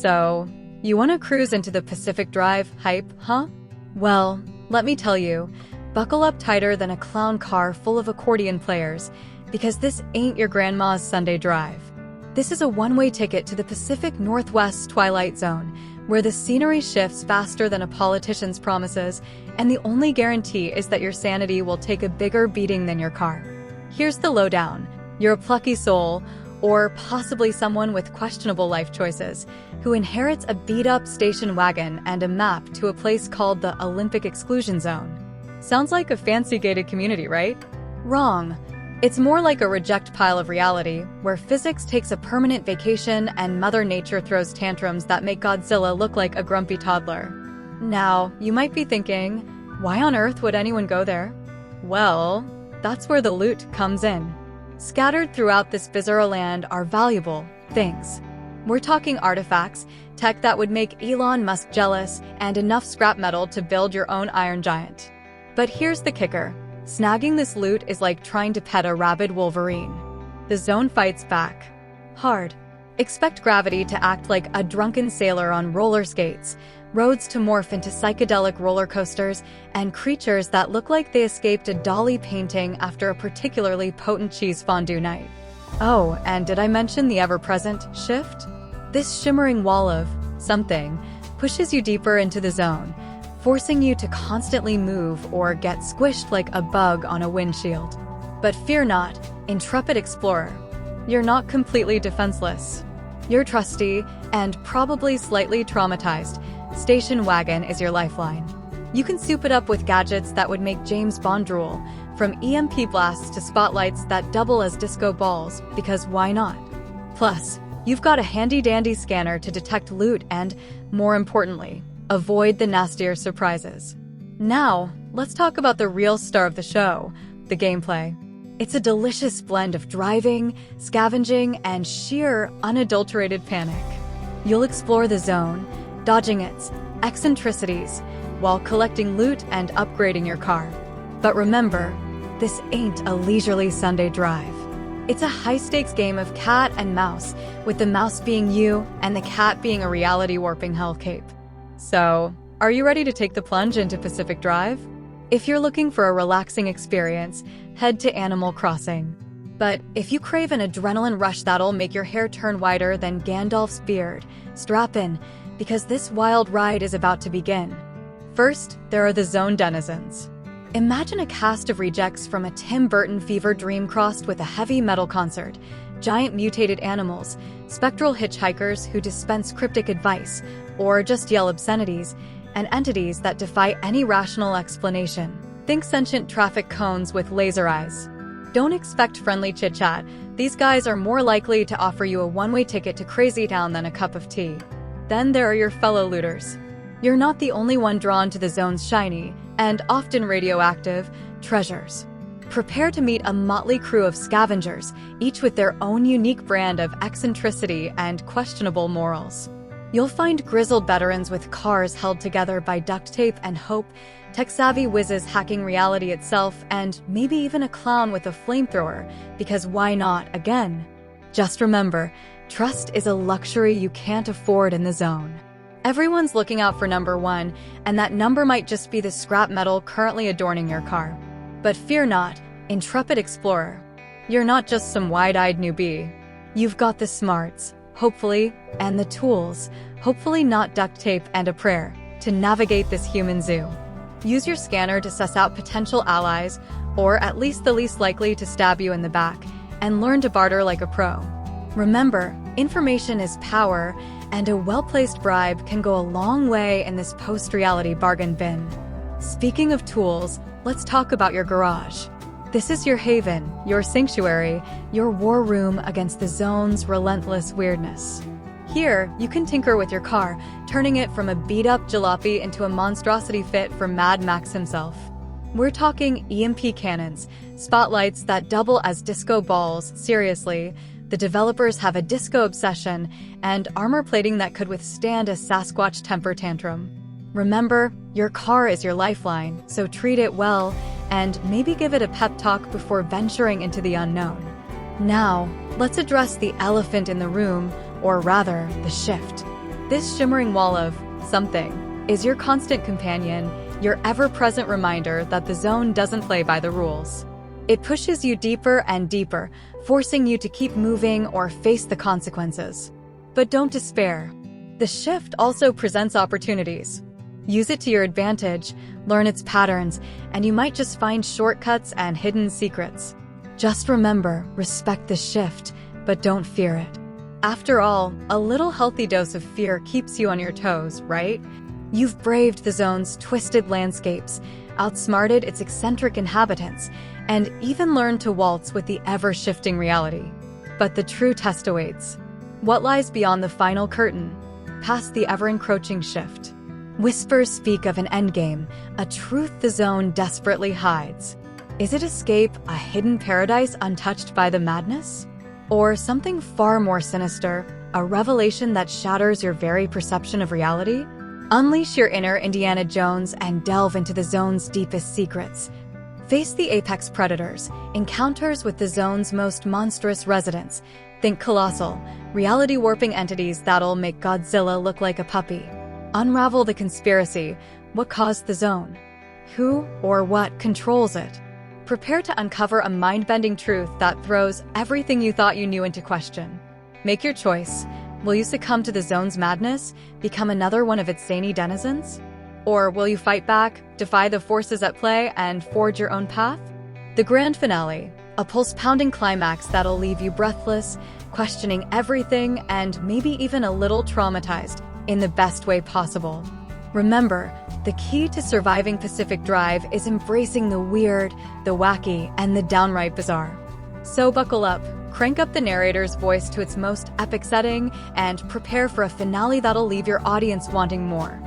So, you want to cruise into the Pacific Drive hype, huh? Well, let me tell you, buckle up tighter than a clown car full of accordion players, because this ain't your grandma's Sunday drive. This is a one-way ticket to the Pacific Northwest Twilight Zone, where the scenery shifts faster than a politician's promises, and the only guarantee is that your sanity will take a bigger beating than your car. Here's the lowdown. You're a plucky soul, or possibly someone with questionable life choices, who inherits a beat-up station wagon and a map to a place called the Olympic Exclusion Zone. Sounds like a fancy gated community, right? Wrong. It's more like a reject pile of reality, where physics takes a permanent vacation and Mother Nature throws tantrums that make Godzilla look like a grumpy toddler. Now, you might be thinking, why on earth would anyone go there? Well, that's where the loot comes in. Scattered throughout this bizarre land are valuable things. We're talking artifacts, tech that would make Elon Musk jealous, and enough scrap metal to build your own iron giant. But here's the kicker. Snagging this loot is like trying to pet a rabid wolverine. The zone fights back. Hard. Expect gravity to act like a drunken sailor on roller skates, roads to morph into psychedelic roller coasters, and creatures that look like they escaped a Dali painting after a particularly potent cheese fondue night. Oh, and did I mention the ever-present shift? This shimmering wall of something pushes you deeper into the zone, forcing you to constantly move or get squished like a bug on a windshield. But fear not, intrepid explorer. You're not completely defenseless. Your trusty, and probably slightly traumatized, station wagon is your lifeline. You can soup it up with gadgets that would make James Bond drool, from EMP blasts to spotlights that double as disco balls, because why not? Plus, you've got a handy-dandy scanner to detect loot and, more importantly, avoid the nastier surprises. Now, let's talk about the real star of the show, the gameplay. It's a delicious blend of driving, scavenging, and sheer, unadulterated panic. You'll explore the zone, dodging its eccentricities, while collecting loot and upgrading your car. But remember, this ain't a leisurely Sunday drive. It's a high-stakes game of cat and mouse, with the mouse being you and the cat being a reality-warping hellcape. So, are you ready to take the plunge into Pacific Drive? If you're looking for a relaxing experience, head to Animal Crossing. But if you crave an adrenaline rush that'll make your hair turn whiter than Gandalf's beard, strap in, because this wild ride is about to begin. First, there are the zone denizens. Imagine a cast of rejects from a Tim Burton fever dream crossed with a heavy metal concert, giant mutated animals, spectral hitchhikers who dispense cryptic advice, or just yell obscenities, and entities that defy any rational explanation. Think sentient traffic cones with laser eyes. Don't expect friendly chit-chat. These guys are more likely to offer you a one-way ticket to Crazy Town than a cup of tea. Then there are your fellow looters. You're not the only one drawn to the zone's shiny, and often radioactive, treasures. Prepare to meet a motley crew of scavengers, each with their own unique brand of eccentricity and questionable morals. You'll find grizzled veterans with cars held together by duct tape and hope, tech-savvy whizzes hacking reality itself, and maybe even a clown with a flamethrower, because why not again? Just remember, trust is a luxury you can't afford in the zone. Everyone's looking out for number one, and that number might just be the scrap metal currently adorning your car. But fear not, intrepid explorer. You're not just some wide-eyed newbie. You've got the smarts, hopefully, and the tools, hopefully not duct tape and a prayer, to navigate this human zoo. Use your scanner to suss out potential allies, or at least the least likely to stab you in the back, and learn to barter like a pro. Remember, information is power, and a well-placed bribe can go a long way in this post-reality bargain bin. Speaking of tools, let's talk about your garage. This is your haven, your sanctuary, your war room against the zone's relentless weirdness. Here, you can tinker with your car, turning it from a beat-up jalopy into a monstrosity fit for Mad Max himself. We're talking EMP cannons, spotlights that double as disco balls, seriously. The developers have a disco obsession, and armor plating that could withstand a Sasquatch temper tantrum. Remember, your car is your lifeline, so treat it well, and maybe give it a pep talk before venturing into the unknown. Now, let's address the elephant in the room, or rather, the shift. This shimmering wall of something is your constant companion, your ever-present reminder that the zone doesn't play by the rules. It pushes you deeper and deeper, forcing you to keep moving or face the consequences. But don't despair. The shift also presents opportunities. Use it to your advantage, learn its patterns, and you might just find shortcuts and hidden secrets. Just remember, respect the shift, but don't fear it. After all, a little healthy dose of fear keeps you on your toes, right? You've braved the zone's twisted landscapes, outsmarted its eccentric inhabitants, and even learned to waltz with the ever-shifting reality. But the true test awaits. What lies beyond the final curtain, past the ever-encroaching shift? Whispers speak of an endgame, a truth the zone desperately hides. Is it escape, a hidden paradise untouched by the madness? Or something far more sinister, a revelation that shatters your very perception of reality? Unleash your inner Indiana Jones and delve into the zone's deepest secrets. Face the apex predators, encounters with the zone's most monstrous residents. Think colossal, reality-warping entities that'll make Godzilla look like a puppy. Unravel the conspiracy, what caused the zone? Who or what controls it? Prepare to uncover a mind-bending truth that throws everything you thought you knew into question. Make your choice. Will you succumb to the zone's madness, become another one of its zany denizens? Or will you fight back, defy the forces at play, and forge your own path? The grand finale, a pulse-pounding climax that'll leave you breathless, questioning everything, and maybe even a little traumatized, in the best way possible. Remember, the key to surviving Pacific Drive is embracing the weird, the wacky, and the downright bizarre. So buckle up, crank up the narrator's voice to its most epic setting, and prepare for a finale that'll leave your audience wanting more.